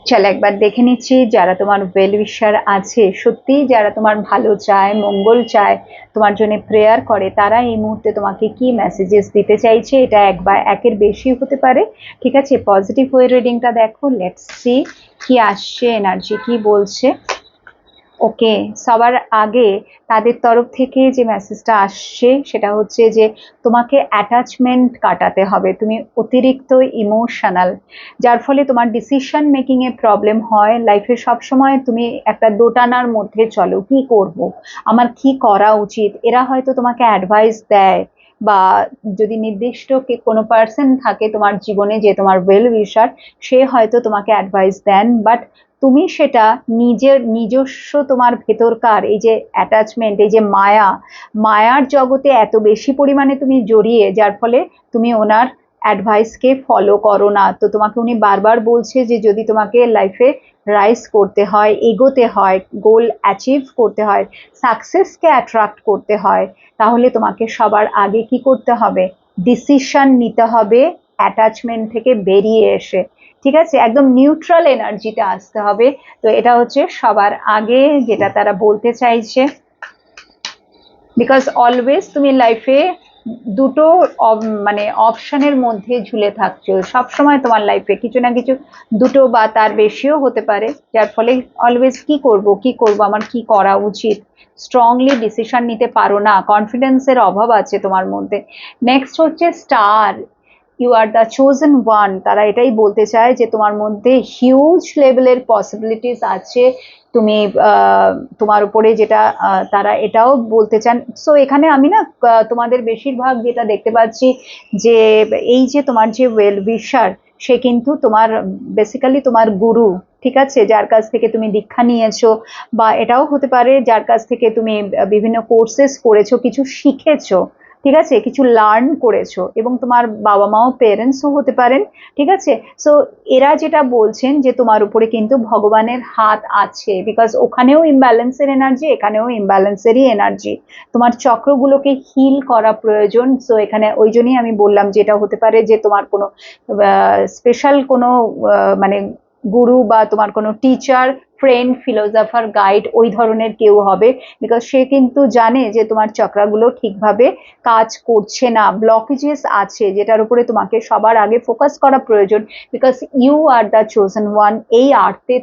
চল একবার দেখে নিচ্ছি যারা তোমার ওয়েল উইশার আছে, সত্যি যারা তোমার ভালো চায়, মঙ্গল চায়, তোমার জন্য প্রেয়ার করে, তারা এই মুহূর্তে তোমাকে কি মেসেজেস দিতে চাইছে। এটা এক বা একের বেশি হতে পারে। ঠিক আছে, পজিটিভ হয়ে রিডিংটা দেখো। লেটস সি কি আসছে, এনার্জি কি বলছে। ওকে, সবার আগে তাদের তরফ থেকে যে মেসেজটা আসছে সেটা হচ্ছে যে তোমাকে অ্যাটাচমেন্ট কাটাতে হবে। তুমি অতিরিক্ত ইমোশনাল, যার ফলে তোমার ডিসিশন মেকিং এ প্রবলেম হয়। লাইফে সবসময় তুমি একটা দোটানার মধ্যে চলো, কি করব, আমার কি করা উচিত। এরা হয়তো তোমাকে অ্যাডভাইস দেয়, বা যদি নির্দিষ্ট কোনো পার্সন থাকে তোমার জীবনে যে তোমার ওয়েল উইশার, সে হয়তো তোমাকে অ্যাডভাইস দেন, বাট তুমি সেটা নিজের নিজস্ব তোমার ভেতরকার এই যে অ্যাটাচমেন্ট, এই যে মায়ার জগতে এত বেশি পরিমাণে তুমি জড়িয়ে, যার ফলে তুমি ওনার অ্যাডভাইসকে ফলো করো না। তো তোমাকে উনি বারবার বলছে যে যদি তোমাকে লাইফে রাইজ করতে হয়, এগোতে হয়, গোল অ্যাচিভ করতে হয়, সাকসেসকে অ্যাট্রাক্ট করতে হয়, তাহলে তোমাকে সবার আগে কি করতে হবে, ডিসিশন নিতে হবে অ্যাটাচমেন্ট থেকে বেরিয়ে এসে। ঠিক আছে, একদম নিউট্রাল এনার্জিতে আসতে হবে। তো এটা হচ্ছে সবার আগে যেটা তারা বলতে চাইছে। বিকজ অলওয়েজ তুমি লাইফে দুটো মানে অপশনের মধ্যে ঝুলে থাকছো সবসময়। তোমার লাইফে কিছু না কিছু, দুটো বা তার বেশিও হতে পারে, যার ফলে অলওয়েজ কি করব কি করব, আমার কি করা উচিত, স্ট্রংলি ডিসিশন নিতে পারো না, কনফিডেন্সের অভাব আছে তোমার মধ্যে। নেক্সট হচ্ছে star, you are the chosen one. তারা এটাই বলতে চায় যে তোমার মধ্যে হিউজ লেভেলের পসিবিলিটিস আছে। তুমি তোমার উপরে যেটা তারা এটাও বলতে চান। সো এখানে আমি না তোমাদের বেশিরভাগ যেটা দেখতে পাচ্ছি যে এই যে তোমার যে ওয়েল উইশার, সে কিন্তু তোমার বেসিক্যালি তোমার গুরু। ঠিক আছে, যার কাছ থেকে তুমি দীক্ষা নিয়েছো, বা এটাও হতে পারে যার কাছ থেকে তুমি বিভিন্ন কোর্সেস করেছো, কিছু শিখেছো। ঠিক আছে, কিছু লার্ন করেছো, এবং তোমার বাবা মাও পেরেন্টসও হতে পারেন। ঠিক আছে, সো এরা যেটা বলছেন যে তোমার উপরে কিন্তু ভগবানের হাত আছে, বিকজ ওখানেও ইমব্যালেন্সের এনার্জি, এখানেও ইমব্যালেন্সেরই এনার্জি। তোমার চক্রগুলোকে হিল করা প্রয়োজন। সো এখানে ওই জন্যই আমি বললাম যে এটা হতে পারে যে তোমার কোনো স্পেশাল কোনো মানে গুরু, বা তোমার কোনো টিচার, ফ্রেন্ড, ফিলোসফার, গাইড, ওই ধরনের কেউ হবে। বিকজ সে কিন্তু জানে যে তোমার চক্রাগুলো ঠিকভাবে কাজ করছে না, ব্লকেজেস আছে, যেটার উপরে তোমাকে সবার আগে ফোকাস করা প্রয়োজন। Because you are the chosen one. এই আর্থে